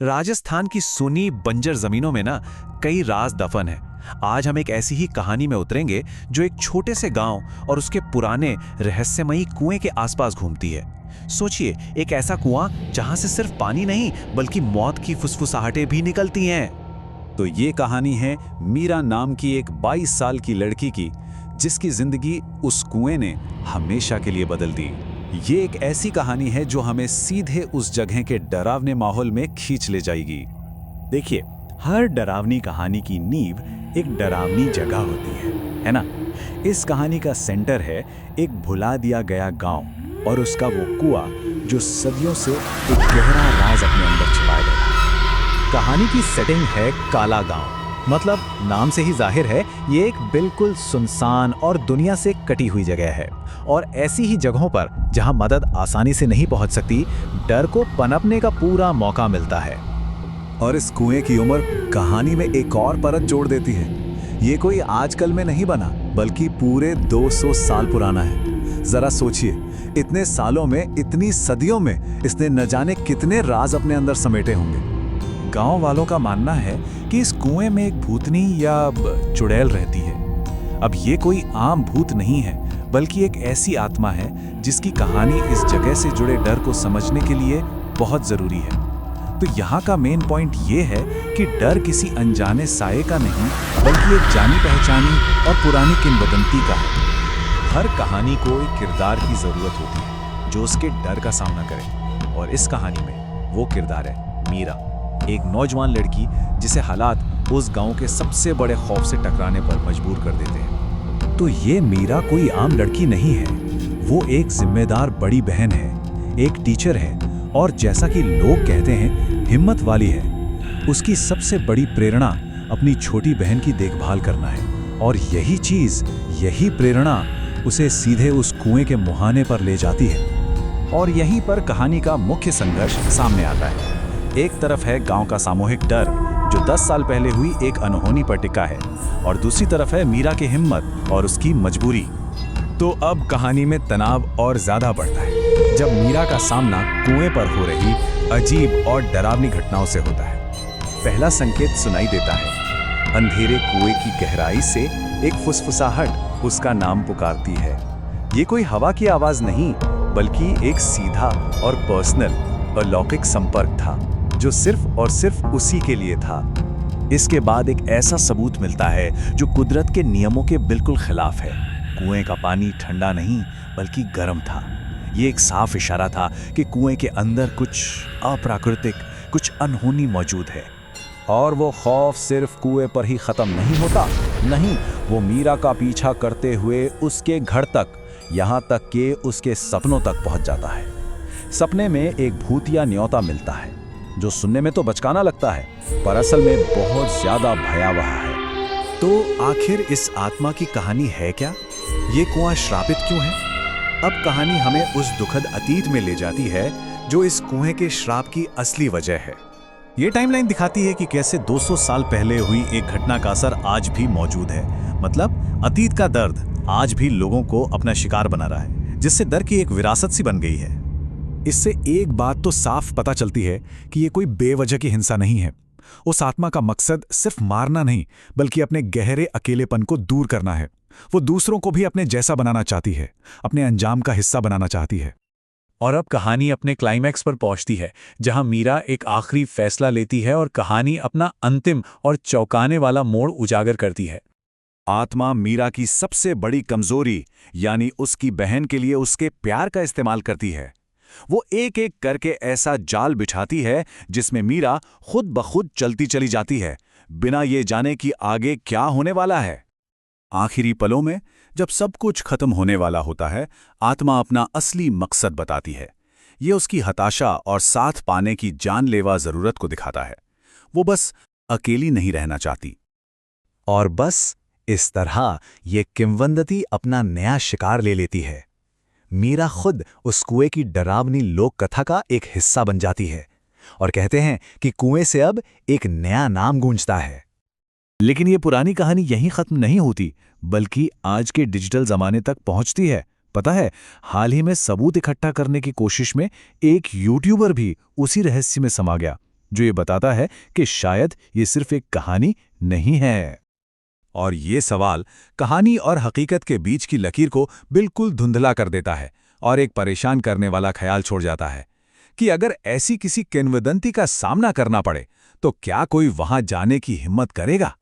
राजस्थान की सुनी बंजर जमीनों में ना कई राज दफन है। आज हम एक ऐसी ही कहानी में उतरेंगे जो एक छोटे से गांव और उसके पुराने रहस्यमयी कुएं के आसपास घूमती है। सोचिए, एक ऐसा कुआं जहां से सिर्फ पानी नहीं बल्कि मौत की फुसफुसाहटें भी निकलती हैं। तो ये कहानी है मीरा नाम की एक 22 साल की लड़की की, जिसकी जिंदगी उस कुएं ने हमेशा के लिए बदल दी। ये एक ऐसी कहानी है जो हमें सीधे उस जगह के डरावने माहौल में खींच ले जाएगी। देखिए, हर डरावनी कहानी की नींव एक डरावनी जगह होती है ना। इस कहानी का सेंटर है एक भुला दिया गया गांव और उसका वो कुआं जो सदियों से एक गहरा राज अपने अंदर छिपाए गया है। कहानी की सेटिंग है काला गांव, मतलब नाम से ही जाहिर है ये एक बिल्कुल सुनसान और दुनिया से कटी हुई जगह है। और ऐसी ही जगहों पर जहां मदद आसानी से नहीं पहुंच सकती, डर को पनपने का पूरा मौका मिलता है। और इस कुएं की उम्र कहानी में एक और परत जोड़ देती है। ये कोई आजकल में नहीं बना, बल्कि पूरे 200 साल पुराना है। जरा सोचिए, इतने सालों में, इतनी सदियों में इसने न जाने कितने राज अपने अंदर समेटे होंगे। गांव वालों का मानना है कि इस कुएं में एक भूतनी या चुड़ैल रहती है। अब ये कोई आम भूत नहीं है, बल्कि एक ऐसी आत्मा है जिसकी कहानी इस जगह से जुड़े डर को समझने के लिए बहुत जरूरी है। तो यहाँ का मेन पॉइंट ये है कि डर किसी अनजाने साये का नहीं, बल्कि एक जानी पहचानी और पुरानी किंवदंती का है। हर कहानी को एक किरदार की जरूरत होती है जो उसके डर का सामना करे, और इस कहानी में वो किरदार है मीरा, एक नौजवान लड़की जिसे हालात उस गांव के सबसे बड़े खौफ से टकराने पर मजबूर कर देते हैं। तो ये मीरा कोई आम लड़की नहीं है, वो एक जिम्मेदार बड़ी बहन है, एक टीचर है, और जैसा कि लोग कहते हैं हिम्मत वाली है। उसकी सबसे बड़ी प्रेरणा अपनी छोटी बहन की देखभाल करना है, और यही चीज, यही प्रेरणा उसे सीधे उस कुएं के मुहाने पर ले जाती है। और यहीं पर कहानी का मुख्य संघर्ष सामने आता है। एक तरफ है गांव का सामूहिक डर जो 10 साल पहले हुई एक अनहोनी पर टिका है, और दूसरी तरफ है मीरा की हिम्मत और उसकी मजबूरी। तो अब कहानी में तनाव और ज्यादा बढ़ता है जब मीरा का सामना कुएं पर हो रही अजीब और डरावनी घटनाओं से होता है। पहला संकेत सुनाई देता है। अंधेरे कुएं की गहराई से एक फुसफुसाहट उसका नाम पुकारती है। ये कोई हवा की आवाज नहीं, बल्कि एक सीधा और पर्सनल अलौकिक संपर्क था जो सिर्फ और सिर्फ उसी के लिए था। इसके बाद एक ऐसा सबूत मिलता है जो कुदरत के नियमों के बिल्कुल खिलाफ है। कुएं का पानी ठंडा नहीं बल्कि गर्म था। ये एक साफ इशारा था कि कुएं के अंदर कुछ अप्राकृतिक, कुछ अनहोनी मौजूद है। और वो खौफ सिर्फ कुएं पर ही खत्म नहीं होता, नहीं, वो मीरा का पीछा करते हुए उसके घर तक, यहाँ तक कि उसके सपनों तक पहुंच जाता है। सपने में एक भूतिया न्योता मिलता है जो सुनने में तो बचकाना लगता है, पर असल में बहुत ज्यादा भयावह है। तो आखिर इस आत्मा की कहानी है क्या? ये कुआं श्रापित क्यों है? अब कहानी हमें उस दुखद अतीत में ले जाती है जो इस कुएं के श्राप की असली वजह है। ये टाइमलाइन दिखाती है कि कैसे 200 साल पहले हुई एक घटना का असर आज भी मौजूद है। मतलब अतीत का दर्द आज भी लोगों को अपना शिकार बना रहा है, जिससे डर की एक विरासत सी बन गई है। इससे एक बात तो साफ पता चलती है कि ये कोई बेवजह की हिंसा नहीं है। उस आत्मा का मकसद सिर्फ मारना नहीं, बल्कि अपने गहरे अकेलेपन को दूर करना है। वो दूसरों को भी अपने जैसा बनाना चाहती है, अपने अंजाम का हिस्सा बनाना चाहती है। और अब कहानी अपने क्लाइमैक्स पर पहुंचती है, जहां मीरा एक आखिरी फैसला लेती है और कहानी अपना अंतिम और चौंकाने वाला मोड़ उजागर करती है। आत्मा मीरा की सबसे बड़ी कमजोरी, यानी उसकी बहन के लिए उसके प्यार का इस्तेमाल करती है। वो एक एक करके ऐसा जाल बिछाती है जिसमें मीरा खुद ब खुद चलती चली जाती है, बिना ये जाने कि आगे क्या होने वाला है। आखिरी पलों में जब सब कुछ खत्म होने वाला होता है, आत्मा अपना असली मकसद बताती है। ये उसकी हताशा और साथ पाने की जानलेवा जरूरत को दिखाता है। वो बस अकेली नहीं रहना चाहती। और बस इस तरह ये किंवदंती अपना नया शिकार ले लेती है। मीरा खुद उस कुएं की डरावनी लोक कथा का एक हिस्सा बन जाती है, और कहते हैं कि कुएं से अब एक नया नाम गूंजता है। लेकिन ये पुरानी कहानी यहीं खत्म नहीं होती, बल्कि आज के डिजिटल जमाने तक पहुंचती है। पता है, हाल ही में सबूत इकट्ठा करने की कोशिश में एक यूट्यूबर भी उसी रहस्य में समा गया। जो ये बताता है कि शायद ये सिर्फ एक कहानी नहीं है। और ये सवाल कहानी और हकीकत के बीच की लकीर को बिल्कुल धुंधला कर देता है और एक परेशान करने वाला ख्याल छोड़ जाता है कि अगर ऐसी किसी किंवदंती का सामना करना पड़े तो क्या कोई वहां जाने की हिम्मत करेगा।